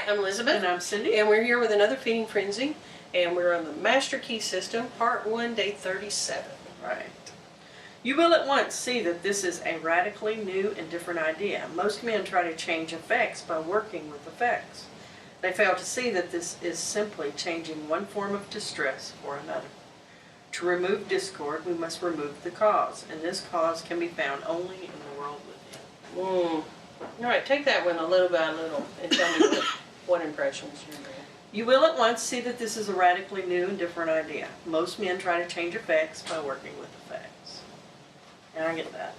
I'm Elizabeth. And I'm Cindy. And we're here with another Feeding Frenzy. And we're on the Master Key System, Part 1, Day 37. Right. You will at once see that this is a radically new and different idea. Most men try to change effects by working with effects. They fail to see that this is simply changing one form of distress for another. To remove discord, we must remove the cause, and this cause can be found only in the world within. All right, take that one a little by little and tell me what impressions you're getting. You will at once see that this is a radically new and different idea. Most men try to change effects by working with effects. And I get that.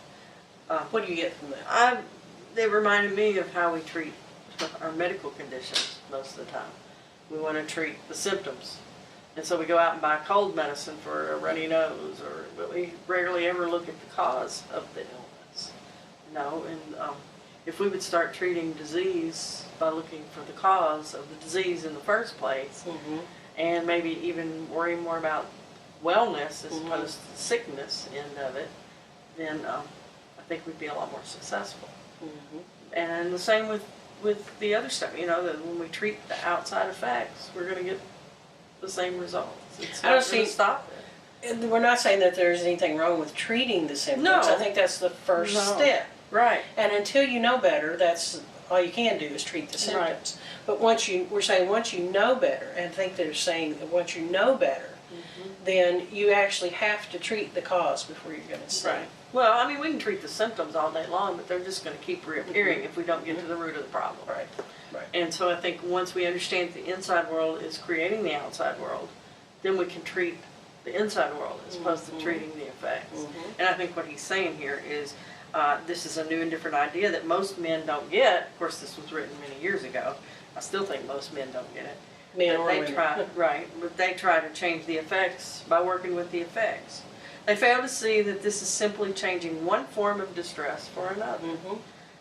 What do you get from that? They reminded me of how we treat our medical conditions most of the time. We want to treat the symptoms. And so we go out and buy cold medicine for a runny nose, but we rarely ever look at the cause of the illness. If we would start treating disease by looking for the cause of the disease in the first place, and maybe even worry more about wellness as opposed to the sickness end of it, then I think we'd be a lot more successful. And the same with the other stuff, that when we treat the outside effects, we're going to get the same results. It's I don't not going see- to stop it. And we're not saying that there's anything wrong with treating the symptoms. No. I think that's the first step. Right. And until you know better, that's all you can do is treat the symptoms. But once you know better, and I think they're saying that once you know better, then you actually have to treat the cause before you're going to see. Right. Well, we can treat the symptoms all day long, but they're just going to keep reappearing if we don't get to the root of the problem. Right. Right. And so I think once we understand that the inside world is creating the outside world, then we can treat the inside world as opposed to treating the effects. And I think what he's saying here is this is a new and different idea that most men don't get. Of course, this was written many years ago. I still think most men don't get it. Men But or they women. try, right, but they try to change the effects by working with the effects. They fail to see that this is simply changing one form of distress for another.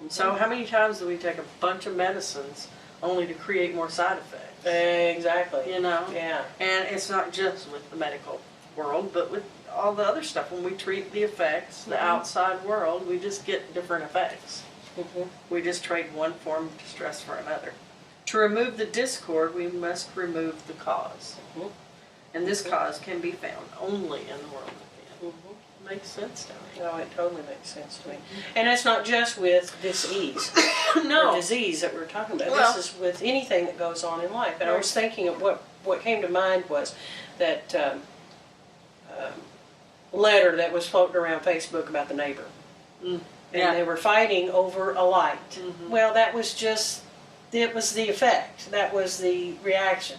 So how many times do we take a bunch of medicines only to create more side effects? Exactly. Yeah. And it's not just with the medical world, but with all the other stuff. When we treat the effects, the outside world, we just get different effects. We just trade one form of distress for another. To remove the discord, we must remove the cause. And this cause can be found only in the world within. Makes sense to me. No, it totally makes sense to me. And that's not just with disease. No. The disease that we're talking about. Well- This is with anything that goes on in life. And I was thinking of what came to mind was that letter that was floating around Facebook about the neighbor. And they were fighting over a light. Well, that was it was the effect. That was the reaction.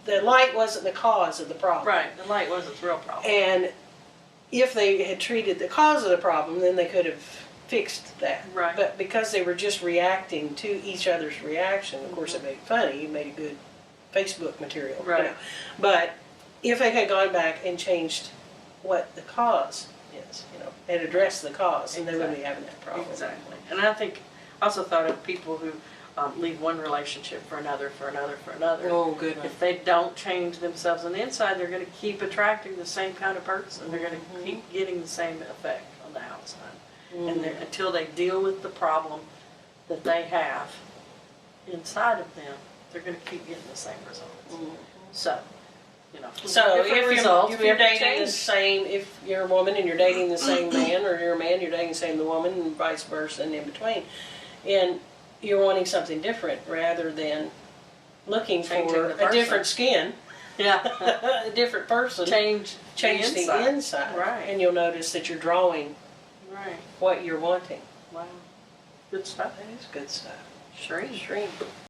The light wasn't the cause of the problem. Right, the light wasn't the real problem. And if they had treated the cause of the problem, then they could have fixed that. Right. But because they were just reacting to each other's reaction, of course it made it funny, it made a good Facebook material. Right. But if they had gone back and changed what the cause is, and addressed the cause, then they wouldn't be having that problem. Exactly. And I also thought of people who leave one relationship for another, for another, for another. Oh, good one. If they don't change themselves on the inside, they're going to keep attracting the same kind of person. They're going to keep getting the same effect on the outside. And until they deal with the problem that they have inside of them, they're going to keep getting the same results. So, So different results, if we you're have to dating the change. same, if you're a woman and you're dating the same man, or you're a man, you're dating the same woman, and vice versa, and in between, and you're wanting something different rather than looking Changing for the a person. different skin, Yeah. a different person, Change the inside, Right. and you'll notice that you're drawing Right. what you're wanting. Wow. Good stuff. That is good stuff. Shrink. Shrink.